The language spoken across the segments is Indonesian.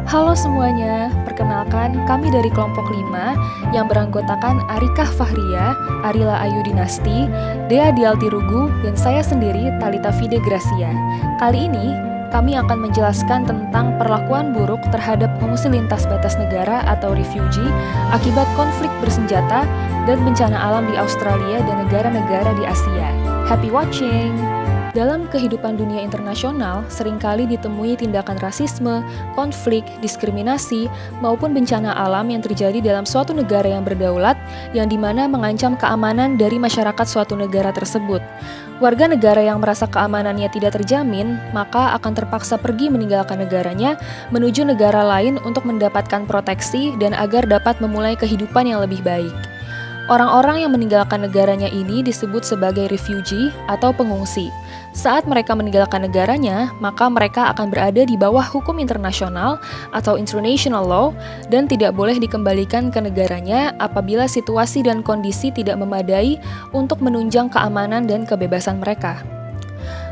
Halo semuanya, perkenalkan kami dari kelompok 5 yang beranggotakan Arikah Fahria, Arila Ayu Dinasti, Dea Dialtirugu, dan saya sendiri Talita Fide Gracia. Kali ini kami akan menjelaskan tentang perlakuan buruk terhadap pengungsi lintas batas negara atau refugee akibat konflik bersenjata dan bencana alam di Australia dan negara-negara di Asia. Happy watching! Dalam kehidupan dunia internasional, seringkali ditemui tindakan rasisme, konflik, diskriminasi, maupun bencana alam yang terjadi dalam suatu negara yang berdaulat, yang dimana mengancam keamanan dari masyarakat suatu negara tersebut. Warga negara yang merasa keamanannya tidak terjamin, maka akan terpaksa pergi meninggalkan negaranya menuju negara lain untuk mendapatkan proteksi dan agar dapat memulai kehidupan yang lebih baik. Orang-orang yang meninggalkan negaranya ini disebut sebagai refugee atau pengungsi. Saat mereka meninggalkan negaranya, maka mereka akan berada di bawah hukum internasional atau international law dan tidak boleh dikembalikan ke negaranya apabila situasi dan kondisi tidak memadai untuk menunjang keamanan dan kebebasan mereka.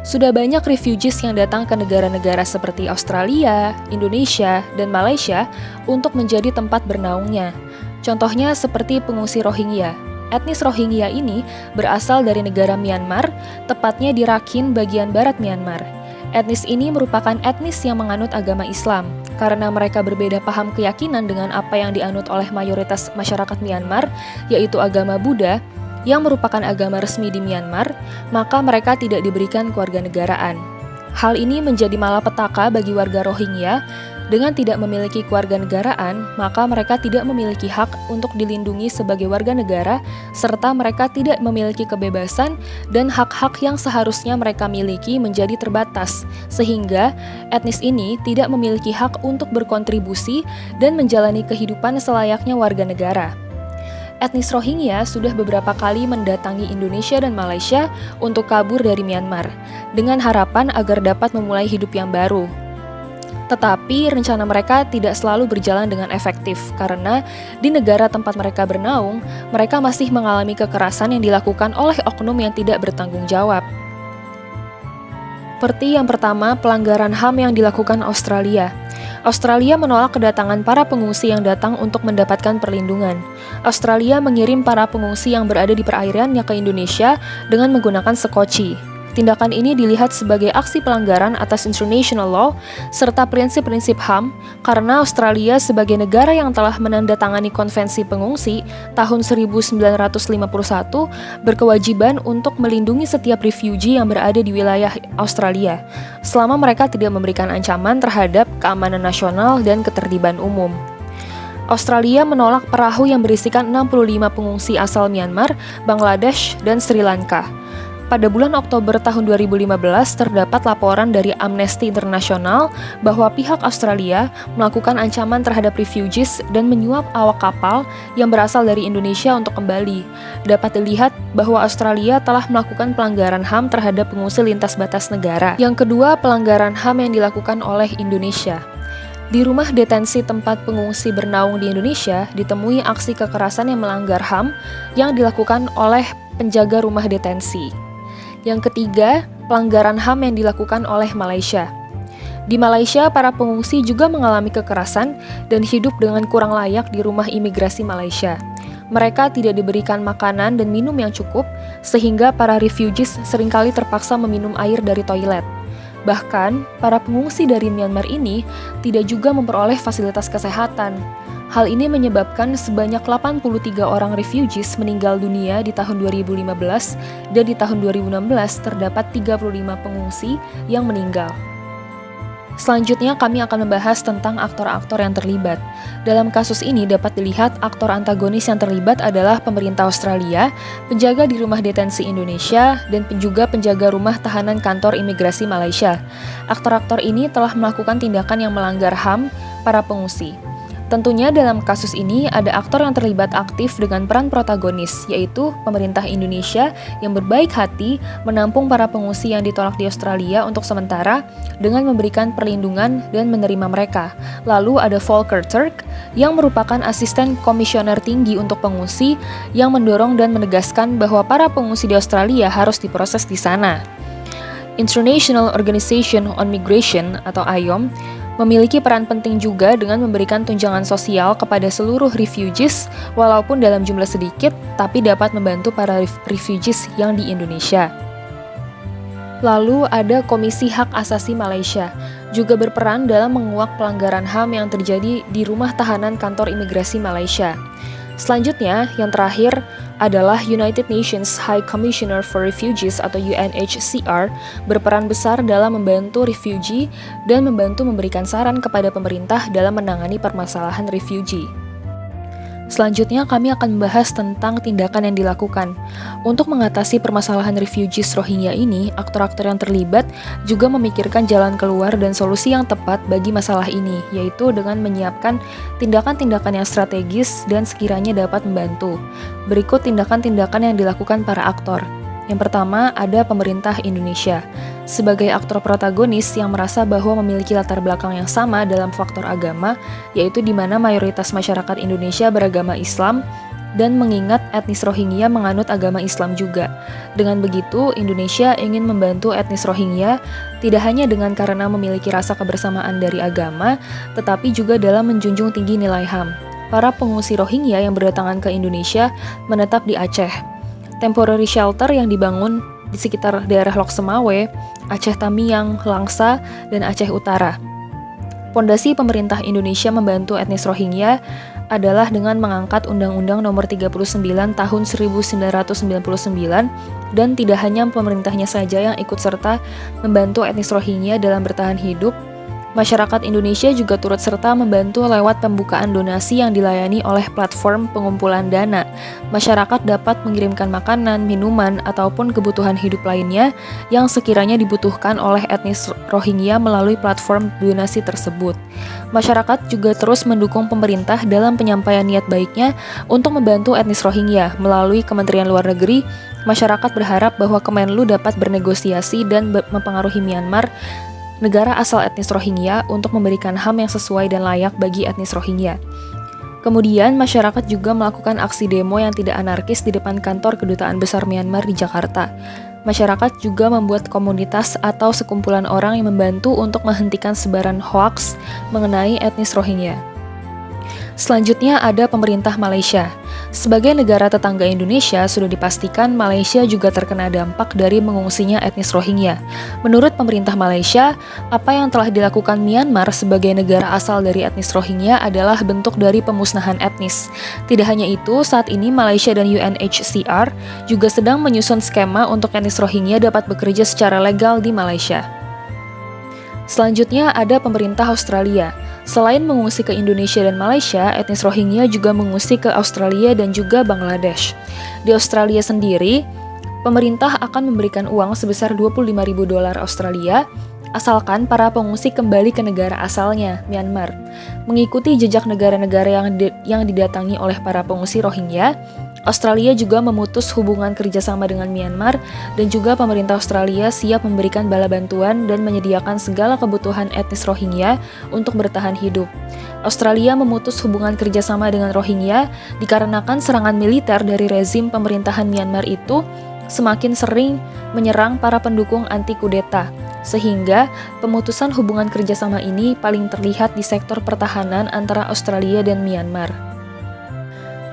Sudah banyak refugees yang datang ke negara-negara seperti Australia, Indonesia, dan Malaysia untuk menjadi tempat bernaungnya. Contohnya seperti pengungsi Rohingya. Etnis Rohingya ini berasal dari negara Myanmar, tepatnya di Rakhine bagian barat Myanmar. Etnis ini merupakan etnis yang menganut agama Islam. Karena mereka berbeda paham keyakinan dengan apa yang dianut oleh mayoritas masyarakat Myanmar, yaitu agama Buddha, yang merupakan agama resmi di Myanmar, maka mereka tidak diberikan kewarganegaraan. Hal ini menjadi malapetaka bagi warga Rohingya. Dengan tidak memiliki kewarganegaraan, maka mereka tidak memiliki hak untuk dilindungi sebagai warga negara, serta mereka tidak memiliki kebebasan dan hak-hak yang seharusnya mereka miliki menjadi terbatas, sehingga etnis ini tidak memiliki hak untuk berkontribusi dan menjalani kehidupan selayaknya warga negara. Etnis Rohingya sudah beberapa kali mendatangi Indonesia dan Malaysia untuk kabur dari Myanmar, dengan harapan agar dapat memulai hidup yang baru. Tetapi rencana mereka tidak selalu berjalan dengan efektif karena di negara tempat mereka bernaung, mereka masih mengalami kekerasan yang dilakukan oleh oknum yang tidak bertanggung jawab. Seperti yang pertama, pelanggaran HAM yang dilakukan Australia. Australia menolak kedatangan para pengungsi yang datang untuk mendapatkan perlindungan. Australia mengirim para pengungsi yang berada di perairannya ke Indonesia dengan menggunakan sekoci. Tindakan ini dilihat sebagai aksi pelanggaran atas international law serta prinsip-prinsip HAM karena Australia sebagai negara yang telah menandatangani Konvensi Pengungsi tahun 1951 berkewajiban untuk melindungi setiap refugee yang berada di wilayah Australia selama mereka tidak memberikan ancaman terhadap keamanan nasional dan ketertiban umum. Australia menolak perahu yang berisikan 65 pengungsi asal Myanmar, Bangladesh, dan Sri Lanka. Pada bulan Oktober tahun 2015, terdapat laporan dari Amnesty International bahwa pihak Australia melakukan ancaman terhadap refugees dan menyuap awak kapal yang berasal dari Indonesia untuk kembali. Dapat dilihat bahwa Australia telah melakukan pelanggaran HAM terhadap pengungsi lintas batas negara. Yang kedua, pelanggaran HAM yang dilakukan oleh Indonesia. Di rumah detensi tempat pengungsi bernaung di Indonesia, ditemui aksi kekerasan yang melanggar HAM yang dilakukan oleh penjaga rumah detensi. Yang ketiga, pelanggaran HAM yang dilakukan oleh Malaysia. Di Malaysia, para pengungsi juga mengalami kekerasan dan hidup dengan kurang layak di rumah imigrasi Malaysia. Mereka tidak diberikan makanan dan minum yang cukup, sehingga para refugees seringkali terpaksa meminum air dari toilet. Bahkan, para pengungsi dari Myanmar ini tidak juga memperoleh fasilitas kesehatan. Hal ini menyebabkan sebanyak 83 orang refugees meninggal dunia di tahun 2015 dan di tahun 2016 terdapat 35 pengungsi yang meninggal. Selanjutnya kami akan membahas tentang aktor-aktor yang terlibat. Dalam kasus ini dapat dilihat aktor antagonis yang terlibat adalah pemerintah Australia, penjaga di rumah detensi Indonesia, dan juga penjaga rumah tahanan kantor imigrasi Malaysia. Aktor-aktor ini telah melakukan tindakan yang melanggar HAM para pengungsi. Tentunya dalam kasus ini ada aktor yang terlibat aktif dengan peran protagonis, yaitu pemerintah Indonesia yang berbaik hati menampung para pengungsi yang ditolak di Australia untuk sementara dengan memberikan perlindungan dan menerima mereka. Lalu ada Volker Turk yang merupakan asisten komisioner tinggi untuk pengungsi yang mendorong dan menegaskan bahwa para pengungsi di Australia harus diproses di sana. International Organization on Migration atau IOM memiliki peran penting juga dengan memberikan tunjangan sosial kepada seluruh refugees, walaupun dalam jumlah sedikit, tapi dapat membantu para refugees yang di Indonesia. Lalu ada Komisi Hak Asasi Malaysia, juga berperan dalam menguak pelanggaran HAM yang terjadi di rumah tahanan kantor imigrasi Malaysia. Selanjutnya, yang terakhir adalah United Nations High Commissioner for Refugees atau UNHCR berperan besar dalam membantu refugee dan membantu memberikan saran kepada pemerintah dalam menangani permasalahan refugee. Selanjutnya kami akan membahas tentang tindakan yang dilakukan. Untuk mengatasi permasalahan refugees Rohingya ini, aktor-aktor yang terlibat juga memikirkan jalan keluar dan solusi yang tepat bagi masalah ini, yaitu dengan menyiapkan tindakan-tindakan yang strategis dan sekiranya dapat membantu. Berikut tindakan-tindakan yang dilakukan para aktor. Yang pertama, ada pemerintah Indonesia. Sebagai aktor protagonis yang merasa bahwa memiliki latar belakang yang sama dalam faktor agama, yaitu di mana mayoritas masyarakat Indonesia beragama Islam, dan mengingat etnis Rohingya menganut agama Islam juga. Dengan begitu, Indonesia ingin membantu etnis Rohingya tidak hanya dengan karena memiliki rasa kebersamaan dari agama, tetapi juga dalam menjunjung tinggi nilai HAM. Para pengungsi Rohingya yang berdatangan ke Indonesia menetap di Aceh. Temporary shelter yang dibangun di sekitar daerah Lok Semawe, Aceh Tamiang, Langsa, dan Aceh Utara. Pondasi pemerintah Indonesia membantu etnis Rohingya adalah dengan mengangkat Undang-Undang Nomor 39 Tahun 1999, dan tidak hanya pemerintahnya saja yang ikut serta membantu etnis Rohingya dalam bertahan hidup. Masyarakat Indonesia juga turut serta membantu lewat pembukaan donasi yang dilayani oleh platform pengumpulan dana. Masyarakat dapat mengirimkan makanan, minuman, ataupun kebutuhan hidup lainnya yang sekiranya dibutuhkan oleh etnis Rohingya melalui platform donasi tersebut. Masyarakat juga terus mendukung pemerintah dalam penyampaian niat baiknya untuk membantu etnis Rohingya melalui Kementerian Luar Negeri. Masyarakat berharap bahwa Kemenlu dapat bernegosiasi dan mempengaruhi Myanmar, negara asal etnis Rohingya, untuk memberikan HAM yang sesuai dan layak bagi etnis Rohingya. Kemudian, masyarakat juga melakukan aksi demo yang tidak anarkis di depan kantor Kedutaan Besar Myanmar di Jakarta. Masyarakat juga membuat komunitas atau sekumpulan orang yang membantu untuk menghentikan sebaran hoaks mengenai etnis Rohingya. Selanjutnya ada pemerintah Malaysia. Sebagai negara tetangga Indonesia, sudah dipastikan Malaysia juga terkena dampak dari mengungsinya etnis Rohingya. Menurut pemerintah Malaysia, apa yang telah dilakukan Myanmar sebagai negara asal dari etnis Rohingya adalah bentuk dari pemusnahan etnis. Tidak hanya itu, saat ini Malaysia dan UNHCR juga sedang menyusun skema untuk etnis Rohingya dapat bekerja secara legal di Malaysia. Selanjutnya ada pemerintah Australia. Selain mengungsi ke Indonesia dan Malaysia, etnis Rohingya juga mengungsi ke Australia dan juga Bangladesh. Di Australia sendiri, pemerintah akan memberikan uang sebesar $25.000 Australia, asalkan para pengungsi kembali ke negara asalnya, Myanmar. Mengikuti jejak negara-negara yang didatangi oleh para pengungsi Rohingya, Australia juga memutus hubungan kerjasama dengan Myanmar, dan juga pemerintah Australia siap memberikan bala bantuan dan menyediakan segala kebutuhan etnis Rohingya untuk bertahan hidup. Australia memutus hubungan kerjasama dengan Rohingya dikarenakan serangan militer dari rezim pemerintahan Myanmar itu semakin sering menyerang para pendukung anti kudeta, sehingga pemutusan hubungan kerjasama ini paling terlihat di sektor pertahanan antara Australia dan Myanmar.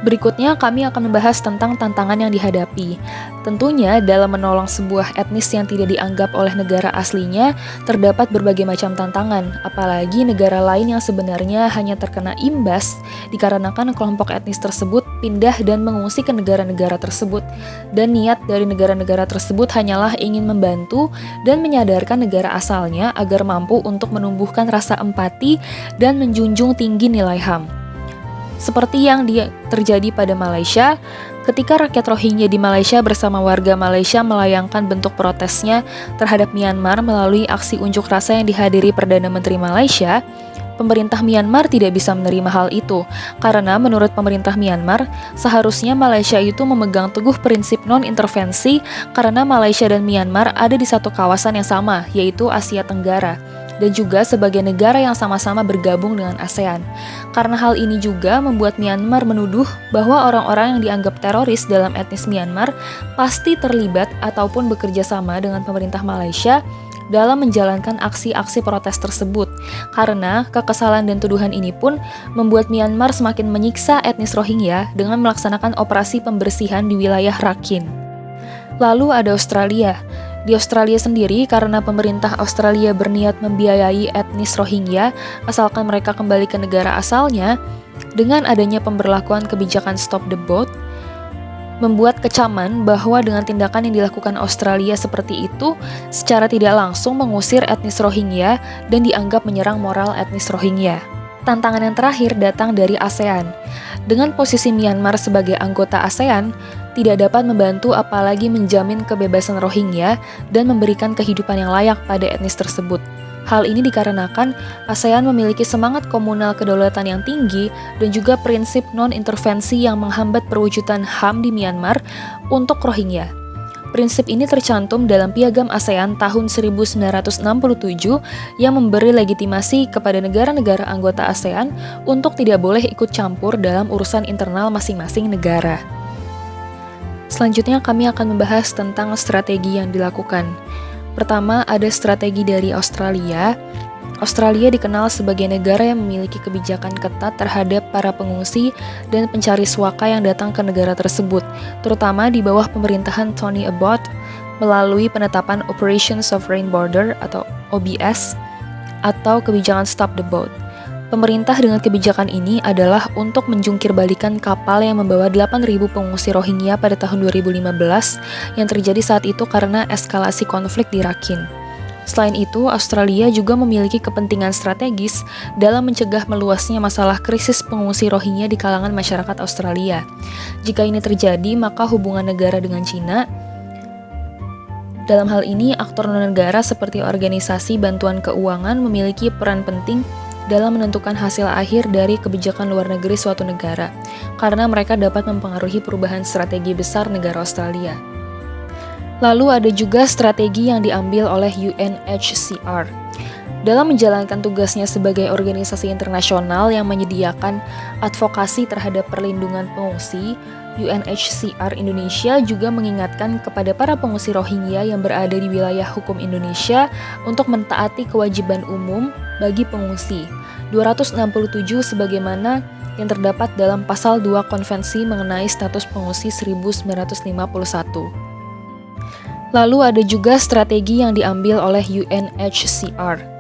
Berikutnya kami akan membahas tentang tantangan yang dihadapi. Tentunya dalam menolong sebuah etnis yang tidak dianggap oleh negara aslinya, terdapat berbagai macam tantangan, apalagi negara lain yang sebenarnya hanya terkena imbas dikarenakan kelompok etnis tersebut pindah dan mengungsi ke negara-negara tersebut. Dan niat dari negara-negara tersebut hanyalah ingin membantu dan menyadarkan negara asalnya agar mampu untuk menumbuhkan rasa empati dan menjunjung tinggi nilai HAM. Seperti yang terjadi pada Malaysia, ketika rakyat Rohingya di Malaysia bersama warga Malaysia melayangkan bentuk protesnya terhadap Myanmar melalui aksi unjuk rasa yang dihadiri Perdana Menteri Malaysia, pemerintah Myanmar tidak bisa menerima hal itu, karena menurut pemerintah Myanmar, seharusnya Malaysia itu memegang teguh prinsip non-intervensi karena Malaysia dan Myanmar ada di satu kawasan yang sama, yaitu Asia Tenggara, dan juga sebagai negara yang sama-sama bergabung dengan ASEAN. Karena hal ini juga membuat Myanmar menuduh bahwa orang-orang yang dianggap teroris dalam etnis Myanmar pasti terlibat ataupun bekerja sama dengan pemerintah Malaysia dalam menjalankan aksi-aksi protes tersebut. Karena kekesalan dan tuduhan ini pun membuat Myanmar semakin menyiksa etnis Rohingya dengan melaksanakan operasi pembersihan di wilayah Rakhine. Lalu ada Australia. Di Australia sendiri, karena pemerintah Australia berniat membiayai etnis Rohingya asalkan mereka kembali ke negara asalnya, dengan adanya pemberlakuan kebijakan Stop the Boat, membuat kecaman bahwa dengan tindakan yang dilakukan Australia seperti itu, secara tidak langsung mengusir etnis Rohingya dan dianggap menyerang moral etnis Rohingya. Tantangan yang terakhir datang dari ASEAN. Dengan posisi Myanmar sebagai anggota ASEAN, tidak dapat membantu apalagi menjamin kebebasan Rohingya dan memberikan kehidupan yang layak pada etnis tersebut. Hal ini dikarenakan ASEAN memiliki semangat komunal kedaulatan yang tinggi dan juga prinsip non-intervensi yang menghambat perwujudan HAM di Myanmar untuk Rohingya. Prinsip ini tercantum dalam Piagam ASEAN tahun 1967 yang memberi legitimasi kepada negara-negara anggota ASEAN untuk tidak boleh ikut campur dalam urusan internal masing-masing negara. Selanjutnya kami akan membahas tentang strategi yang dilakukan. Pertama, ada strategi dari Australia. Australia dikenal sebagai negara yang memiliki kebijakan ketat terhadap para pengungsi dan pencari suaka yang datang ke negara tersebut, terutama di bawah pemerintahan Tony Abbott melalui penetapan Operation Sovereign Border atau OBS atau kebijakan Stop the Boat. Pemerintah dengan kebijakan ini adalah untuk menjungkir balikan kapal yang membawa 8.000 pengungsi Rohingya pada tahun 2015 yang terjadi saat itu karena eskalasi konflik di Rakhine. Selain itu, Australia juga memiliki kepentingan strategis dalam mencegah meluasnya masalah krisis pengungsi Rohingya di kalangan masyarakat Australia. Jika ini terjadi, maka hubungan negara dengan China, dalam hal ini aktor non-negara seperti organisasi bantuan keuangan memiliki peran penting dalam menentukan hasil akhir dari kebijakan luar negeri suatu negara, karena mereka dapat mempengaruhi perubahan strategi besar negara Australia. Lalu ada juga strategi yang diambil oleh UNHCR. Dalam menjalankan tugasnya sebagai organisasi internasional yang menyediakan advokasi terhadap perlindungan pengungsi, UNHCR Indonesia juga mengingatkan kepada para pengungsi Rohingya yang berada di wilayah hukum Indonesia untuk mentaati kewajiban umum bagi pengungsi 267 sebagaimana yang terdapat dalam pasal 2 Konvensi mengenai status pengungsi 1951. Lalu ada juga strategi yang diambil oleh UNHCR.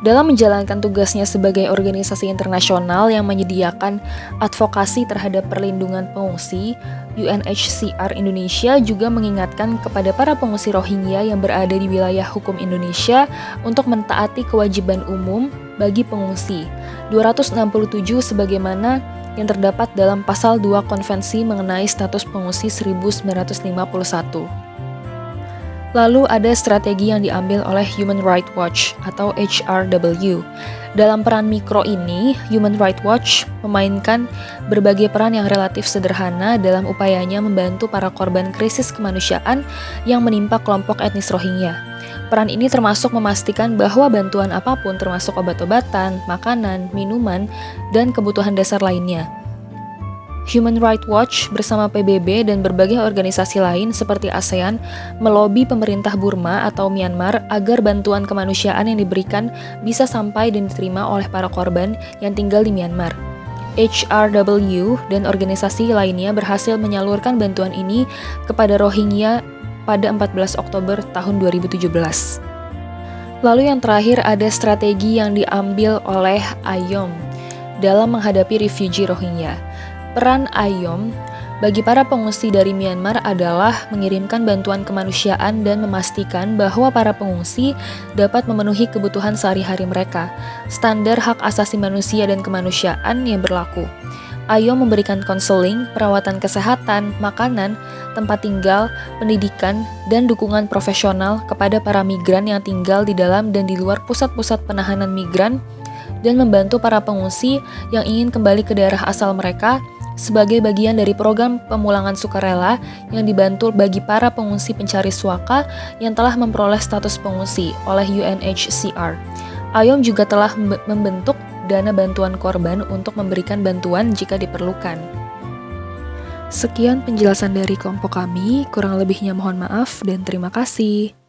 Dalam menjalankan tugasnya sebagai organisasi internasional yang menyediakan advokasi terhadap perlindungan pengungsi, UNHCR Indonesia juga mengingatkan kepada para pengungsi Rohingya yang berada di wilayah hukum Indonesia untuk mentaati kewajiban umum bagi pengungsi 267 sebagaimana yang terdapat dalam pasal 2 Konvensi mengenai status pengungsi 1951. Lalu ada strategi yang diambil oleh Human Rights Watch atau HRW. Dalam peran mikro ini, Human Rights Watch memainkan berbagai peran yang relatif sederhana dalam upayanya membantu para korban krisis kemanusiaan yang menimpa kelompok etnis Rohingya. Peran ini termasuk memastikan bahwa bantuan apapun termasuk obat-obatan, makanan, minuman, dan kebutuhan dasar lainnya. Human Rights Watch bersama PBB dan berbagai organisasi lain seperti ASEAN melobi pemerintah Burma atau Myanmar agar bantuan kemanusiaan yang diberikan bisa sampai dan diterima oleh para korban yang tinggal di Myanmar. HRW dan organisasi lainnya berhasil menyalurkan bantuan ini kepada Rohingya pada 14 Oktober tahun 2017. Lalu yang terakhir ada strategi yang diambil oleh IOM dalam menghadapi refugee Rohingya. Peran IOM bagi para pengungsi dari Myanmar adalah mengirimkan bantuan kemanusiaan dan memastikan bahwa para pengungsi dapat memenuhi kebutuhan sehari-hari mereka, standar hak asasi manusia dan kemanusiaan yang berlaku. IOM memberikan konseling, perawatan kesehatan, makanan, tempat tinggal, pendidikan, dan dukungan profesional kepada para migran yang tinggal di dalam dan di luar pusat-pusat penahanan migran dan membantu para pengungsi yang ingin kembali ke daerah asal mereka sebagai bagian dari program pemulangan sukarela yang dibantu bagi para pengungsi pencari suaka yang telah memperoleh status pengungsi oleh UNHCR. IOM juga telah membentuk dana bantuan korban untuk memberikan bantuan jika diperlukan. Sekian penjelasan dari kelompok kami, kurang lebihnya mohon maaf dan terima kasih.